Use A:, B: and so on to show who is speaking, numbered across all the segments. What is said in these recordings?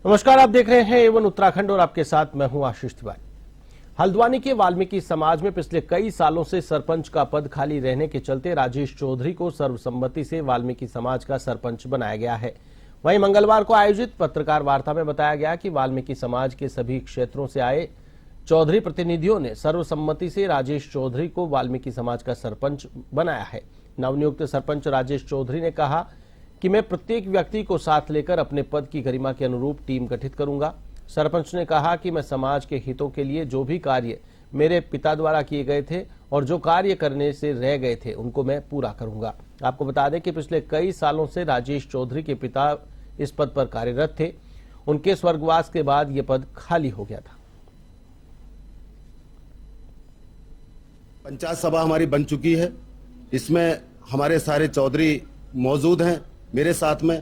A: नमस्कार, आप देख रहे हैं एवन उत्तराखंड और आपके साथ मैं हूं आशीष तिवारी। हल्द्वानी के वाल्मीकि समाज में पिछले कई सालों से सरपंच का पद खाली रहने के चलते राजेश चौधरी को सर्वसम्मति से वाल्मीकि समाज का सरपंच बनाया गया है। वहीं मंगलवार को आयोजित पत्रकार वार्ता में बताया गया कि वाल्मीकि समाज के सभी क्षेत्रों से आए चौधरी प्रतिनिधियों ने सर्वसम्मति से राजेश चौधरी को वाल्मीकि समाज का सरपंच बनाया है। नवनियुक्त सरपंच राजेश चौधरी ने कहा कि मैं प्रत्येक व्यक्ति को साथ लेकर अपने पद की गरिमा के अनुरूप टीम गठित करूंगा। सरपंच ने कहा कि मैं समाज के हितों के लिए जो भी कार्य मेरे पिता द्वारा किए गए थे और जो कार्य करने से रह गए थे उनको मैं पूरा करूंगा। आपको बता दें कि पिछले कई सालों से राजेश चौधरी के पिता इस पद पर कार्यरत थे। उनके स्वर्गवास के बाद यह पद खाली हो गया था।
B: पंचायत सभा हमारी बन चुकी है। इसमें हमारे सारे चौधरी मौजूद हैं मेरे साथ में,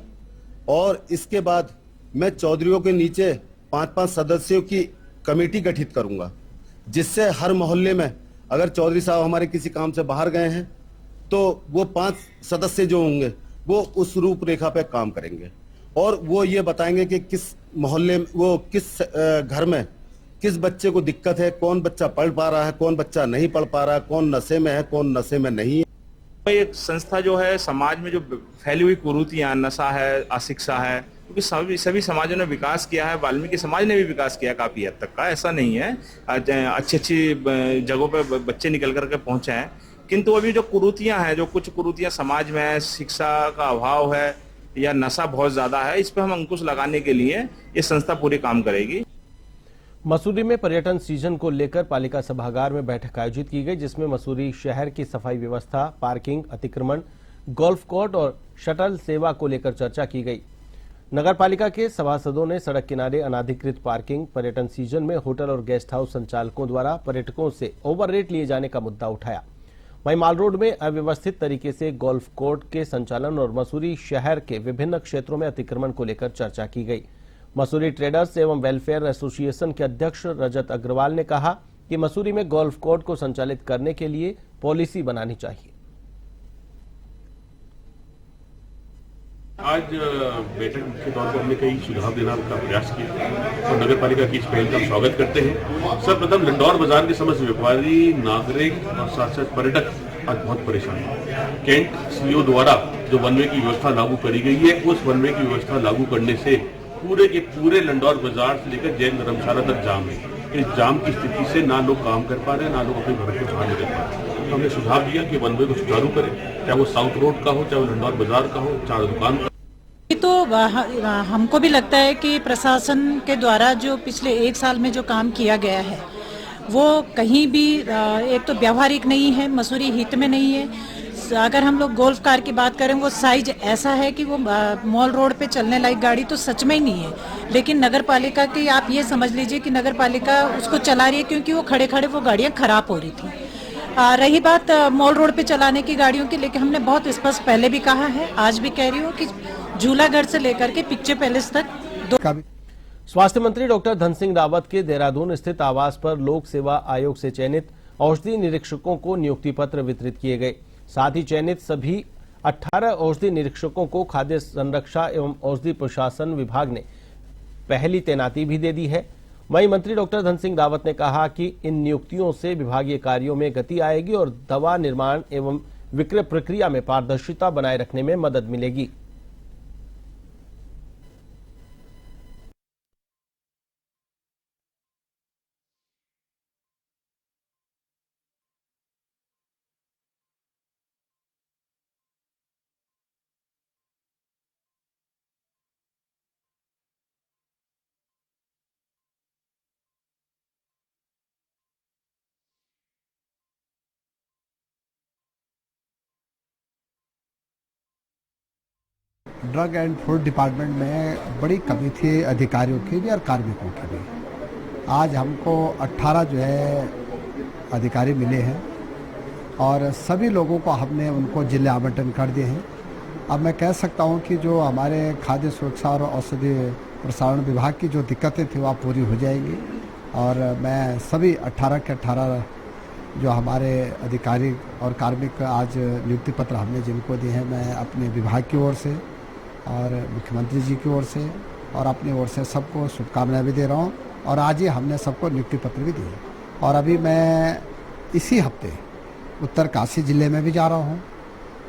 B: और इसके बाद मैं चौधरियों के नीचे 5-5 सदस्यों की कमेटी गठित करूंगा, जिससे हर मोहल्ले में अगर चौधरी साहब हमारे किसी काम से बाहर गए हैं तो वो 5 सदस्य जो होंगे वो उस रूपरेखा पे काम करेंगे और वो ये बताएंगे कि किस मोहल्ले में वो किस घर में किस बच्चे को दिक्कत है, कौन बच्चा पढ़ पा रहा है, कौन बच्चा नहीं पढ़ पा रहा है, कौन नशे में है, कौन नशे में नहीं है।
C: एक संस्था जो है समाज में जो फैली हुई कुरीतियां, नशा है, अशिक्षा है, क्योंकि सभी समाजों ने विकास किया है। वाल्मीकि समाज ने भी विकास किया काफी हद तक का, ऐसा नहीं है। अच्छी जगहों पे बच्चे निकल करके पहुंचे हैं, किंतु अभी जो कुरीतियां हैं, जो कुछ कुरीतियां समाज में है, शिक्षा का अभाव है या नशा बहुत ज्यादा है, इस पर हम अंकुश लगाने के लिए ये संस्था पूरी काम करेगी।
A: मसूरी में पर्यटन सीजन को लेकर पालिका सभागार में बैठक आयोजित की गई, जिसमें मसूरी शहर की सफाई व्यवस्था, पार्किंग, अतिक्रमण, गोल्फ कोर्ट और शटल सेवा को लेकर चर्चा की गई। नगर पालिका के सभासदों ने सड़क किनारे अनाधिकृत पार्किंग, पर्यटन सीजन में होटल और गेस्ट हाउस संचालकों द्वारा पर्यटकों से ओवर रेट लिए जाने का मुद्दा उठाया। वहीं माल रोड में अव्यवस्थित तरीके से गोल्फ कोर्ट के संचालन और मसूरी शहर के विभिन्न क्षेत्रों में अतिक्रमण को लेकर चर्चा की गई। मसूरी ट्रेडर्स एवं वेलफेयर एसोसिएशन के अध्यक्ष रजत अग्रवाल ने कहा कि मसूरी में गोल्फ कोर्ट को संचालित करने के लिए पॉलिसी बनानी चाहिए।
D: आज बैठक मुख्य तौर पर हमने कई सुझाव देना का प्रयास किया और नगर पालिका की इस पहल का स्वागत करते हैं। सर्वप्रथम लंडौर बाजार के समस्त व्यापारी, नागरिक और साथ साथ पर्यटक आज बहुत परेशान है। कैंट सीओ द्वारा जो वन वे की व्यवस्था लागू करी गई है, उस वन वे की व्यवस्था लागू करने से पूरे के पूरे लंडौर बाजार से लेकर जैन धर्मशाला तक जाम है। इस जाम की स्थिति से ना लोग काम कर पा रहे हैं, ना लोग अपने घर को बाहर निकल पा रहे हैं। तो हमने सुझाव दिया कि वन वे को सुचारू करें, चाहे वो साउथ रोड का हो, चाहे वो लंडौर बाजार का हो, चाहे दुकान का।
E: तो हमको भी लगता है कि प्रशासन के द्वारा जो पिछले 1 साल में जो काम किया गया है वो कहीं भी एक तो व्यावहारिक नहीं है, मसूरी हित में नहीं है। अगर हम लोग गोल्फ कार की बात करें, वो साइज ऐसा है कि वो मॉल रोड पे चलने लायक गाड़ी तो सच में ही नहीं है। लेकिन नगर पालिका की आप ये समझ लीजिए कि नगर पालिका उसको चला रही है क्योंकि वो खड़े खड़े वो गाड़ियां खराब हो रही थी। रही बात मॉल रोड पे चलाने की गाड़ियों की, लेकिन हमने बहुत स्पष्ट पहले भी कहा है, आज भी कह रही हूँ कि झूलागढ़ से लेकर के पिक्चर पैलेस तक।
A: स्वास्थ्य मंत्री डॉक्टर धन सिंह रावत के देहरादून स्थित आवास पर लोक सेवा आयोग से चयनित औषधि निरीक्षकों को नियुक्ति पत्र वितरित किए गए। साथ ही चयनित सभी 18 औषधि निरीक्षकों को खाद्य संरक्षा एवं औषधि प्रशासन विभाग ने पहली तैनाती भी दे दी है। वहीं मंत्री डॉक्टर धन सिंह रावत ने कहा कि इन नियुक्तियों से विभागीय कार्यों में गति आएगी और दवा निर्माण एवं विक्रय प्रक्रिया में पारदर्शिता बनाए रखने में मदद मिलेगी।
F: ड्रग एंड फूड डिपार्टमेंट में बड़ी कमी थी अधिकारियों की भी और कार्मिकों की भी। आज हमको 18 जो है अधिकारी मिले हैं और सभी लोगों को हमने उनको जिले आवंटन कर दिए हैं। अब मैं कह सकता हूं कि जो हमारे खाद्य सुरक्षा और औषधि प्रसारण विभाग की जो दिक्कतें थी वह पूरी हो जाएंगी और मैं सभी 18 के 18 जो हमारे अधिकारी और कार्मिक आज नियुक्ति पत्र हमने जिनको दिए हैं, मैं अपने विभाग की ओर से और मुख्यमंत्री जी की ओर से और अपनी ओर से सबको शुभकामनाएं भी दे रहा हूँ। और आज ही हमने सबको नियुक्ति पत्र भी दिए और अभी मैं इसी हफ्ते उत्तरकाशी जिले में भी जा रहा हूँ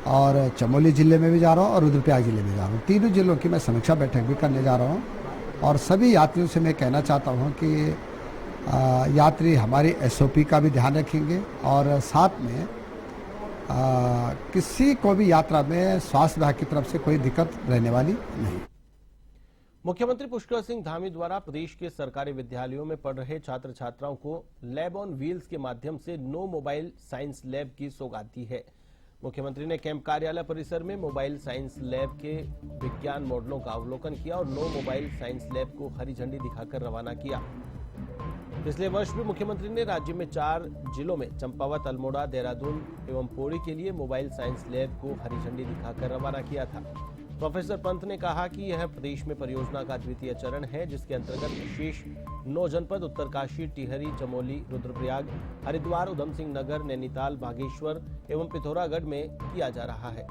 F: और चमोली जिले में भी जा रहा हूँ और रुद्रप्रयाग जिले में जा रहा हूँ। तीनों जिलों की मैं समीक्षा बैठक भी करने जा रहा हूँ और सभी यात्रियों से मैं कहना चाहता हूँ कि यात्री हमारी एसओपी का भी ध्यान रखेंगे और साथ में किसी को भी यात्रा में स्वास्थ्य विभाग की तरफ से कोई दिक्कत रहने वाली नहीं।
A: मुख्यमंत्री पुष्कर सिंह धामी द्वारा प्रदेश के सरकारी विद्यालयों में पढ़ रहे छात्र छात्राओं को लैब ऑन व्हील्स के माध्यम से नो मोबाइल साइंस लैब की सौगात दी है। मुख्यमंत्री ने कैंप कार्यालय परिसर में मोबाइल साइंस लैब के विज्ञान मॉडलों का अवलोकन किया और नो मोबाइल साइंस लैब को हरी झंडी दिखाकर रवाना किया। पिछले वर्ष भी मुख्यमंत्री ने राज्य में 4 जिलों में चंपावत, अल्मोड़ा, देहरादून एवं पौड़ी के लिए मोबाइल साइंस लैब को हरी झंडी दिखाकर रवाना किया था। प्रोफेसर पंत ने कहा कि यह प्रदेश में परियोजना का द्वितीय चरण है, जिसके अंतर्गत शेष 9 जनपद उत्तरकाशी, टिहरी, चमोली, रुद्रप्रयाग, हरिद्वार, उधम सिंह नगर, नैनीताल, बागेश्वर एवं पिथौरागढ़ में किया जा रहा है।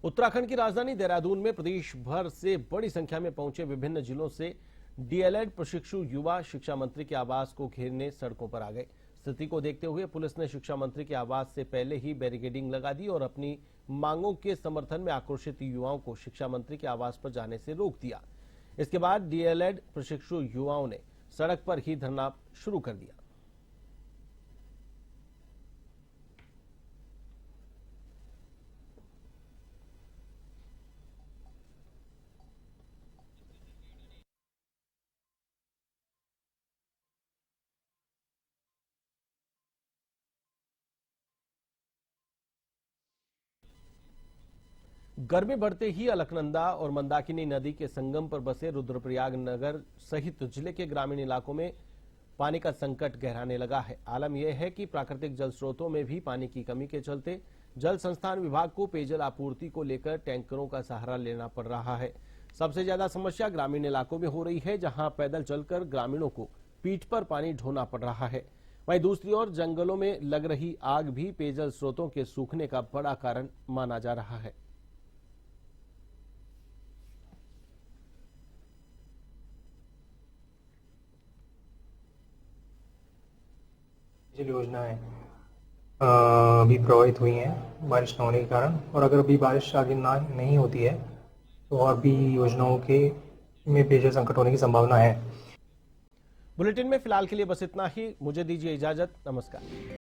A: उत्तराखंड की राजधानी देहरादून में प्रदेश भर से बड़ी संख्या में पहुंचे विभिन्न जिलों से डीएलएड प्रशिक्षु युवा शिक्षा मंत्री के आवास को घेरने सड़कों पर आ गए। स्थिति को देखते हुए पुलिस ने शिक्षा मंत्री के आवास से पहले ही बैरिकेडिंग लगा दी और अपनी मांगों के समर्थन में आक्रोशित युवाओं को शिक्षा मंत्री के आवास पर जाने से रोक दिया। इसके बाद डीएलएड प्रशिक्षु युवाओं ने सड़क पर ही धरना शुरू कर दिया। गर्मी बढ़ते ही अलकनंदा और मंदाकिनी नदी के संगम पर बसे रुद्रप्रयाग नगर सहित जिले के ग्रामीण इलाकों में पानी का संकट गहराने लगा है। आलम यह है कि प्राकृतिक जल स्रोतों में भी पानी की कमी के चलते जल संस्थान विभाग को पेयजल आपूर्ति को लेकर टैंकरों का सहारा लेना पड़ रहा है। सबसे ज्यादा समस्या ग्रामीण इलाकों में हो रही है, जहां पैदल चलकर ग्रामीणों को पीठ पर पानी ढोना पड़ रहा है। वहीं दूसरी ओर जंगलों में लग रही आग भी पेयजल स्रोतों के सूखने का बड़ा कारण माना जा रहा है।
G: योजनाएं अभी प्रभावित हुई हैं बारिश न होने के कारण, और अगर अभी बारिश आगे नहीं होती है तो और भी योजनाओं के में पेयजल संकट होने की संभावना है।
A: बुलेटिन में फिलहाल के लिए बस इतना ही। मुझे दीजिए इजाजत। नमस्कार।